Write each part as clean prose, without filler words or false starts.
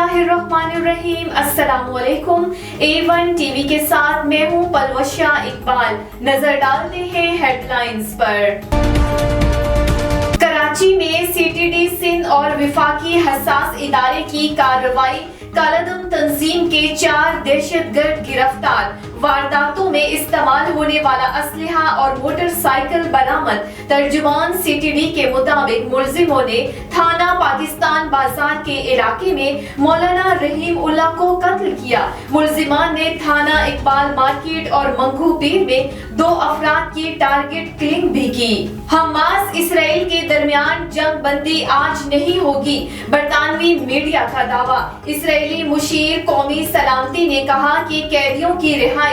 बिस्मिल्लाहिर्रहमानिर्रहीम। अस्सलाम वालेकुम। A1 टीवी के साथ मैं हूँ पलवशिया इकबाल। नजर डालते हैं हेडलाइंस पर। कराची में CTD सिंध और विफाकी हसास इदारे की कार्रवाई। कालादम तंजीम के 4 दहशतगर्द गिरफ्तार। वारदातों में इस्तेमाल होने वाला असलहा और मोटरसाइकिल बरामद। तर्जुमान CTD के मुताबिक मुलजिमों ने थाना पाकिस्तान बाजार के इलाके में मौलाना रहीम उल्लाह को कत्ल किया। मुलजिमान ने थाना इकबाल मार्केट और मंगू पीर में 2 अफराद की टारगेट किलिंग भी की। हमास इसराइल के दरमियान जंग बंदी आज नहीं होगी, बरतानवी मीडिया का दावा। इसराइली मुशीर कौमी सलामती ने कहा कि कैदियों की रिहाई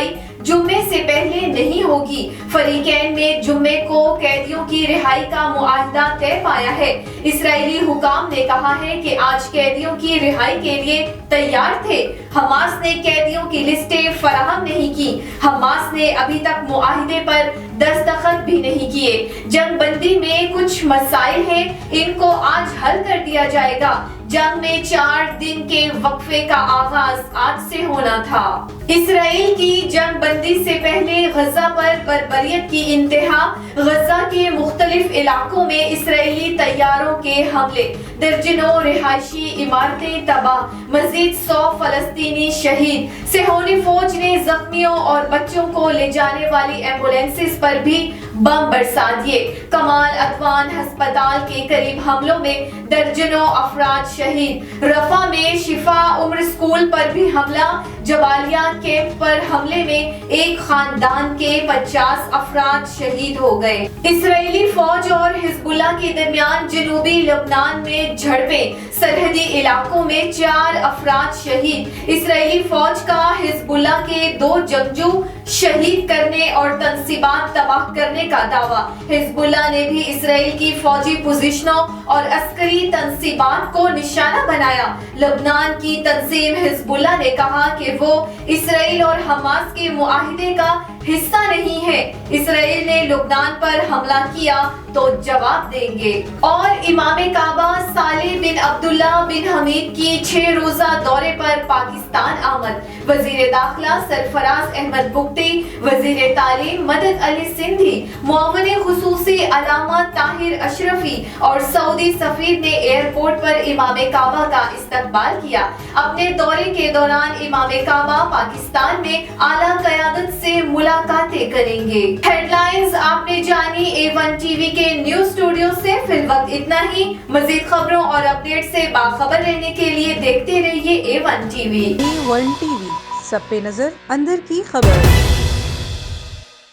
जुम्मे से पहले नहीं होगी। फरीकैन में जुम्मे को कैदियों की रिहाई का मुआहदा तय पाया है। इसराइली हुकाम ने कहा है कि आज कैदियों की रिहाई के लिए तैयार थे। हमास ने कैदियों की लिस्टें फराहम नहीं की। हमास ने अभी तक मुआहदे पर दस्तखत भी नहीं किए। जंग बंदी में कुछ मसाइल हैं, इनको आज हल कर दिया जाएगा। जंग में 4 दिन के वक्फे का आगाज आज से होना था। इसराइल की जंग बंदी से पहले गजा पर बर्बरियत की इंतहा। गजा के मुख्तलिफ इलाकों में इसराइली तैयारों के हमले, दर्जनों रिहायशी इमारतें तबाह, मजीद 100 फलस्तीनी शहीद। सेहोनी फौज ने जख्मियों और बच्चों को ले जाने वाली एम्बुलेंसेस पर भी बम बरसा दिए। कमाल अदवान अस्पताल के करीब हमलों में दर्जनों अफराद शहीद। रफा में शिफा उम्र स्कूल पर भी हमला। जबालिया कैंप पर हमले में एक खानदान के 50 अफराद शहीद हो गए। इसराइली फौज और हिजबुल्लाह के दरमियान जनूबी लबनान में झड़पें। सरहदी इलाकों में 4 अफराद शहीद। इसराइली फौज का हिजबुल्लाह के 2 जंगजू शहीद करने और तंसीबात तबाह करने का दावा। हिजबुल्लाह ने भी इसराइल की फौजी पोजीशनों और अस्करी तंसीबात को निशाना बनाया। लबनान की तंजीम हिजबुल्लाह ने कहा कि वो इसराइल और हमास के मुआहिदे का हिस्सा नहीं है। इसराइल ने लबनान पर हमला किया तो जवाब देंगे। और इमाम काबा सालेह बिन अब्दुल्ला बिन हमीद की 6 रोजा दौरे पर पाकिस्तान आमद। वजीर दाखिला सरफराज अहमद बुगटी, वजीर तालीम मदद अली सिंधी, मुआविन खुसूसी अलामा ताहिर अशरफी और सऊदी सफीर ने एयरपोर्ट पर इमाम काबा का इस्तकबाल किया। अपने दौरे के दौरान इमाम काबा पाकिस्तान में आला क़यादत से मुलाकातें करेंगे। हेडलाइंस आपने जानी A1 टीवी के न्यूज स्टूडियो से। फिलवक्त इतना ही। मजीद खबरों और अपडेट से बाखबर रहने के लिए देखते रहिए A1 टीवी। A1 टीवी, सब पे नजर, अंदर की खबर।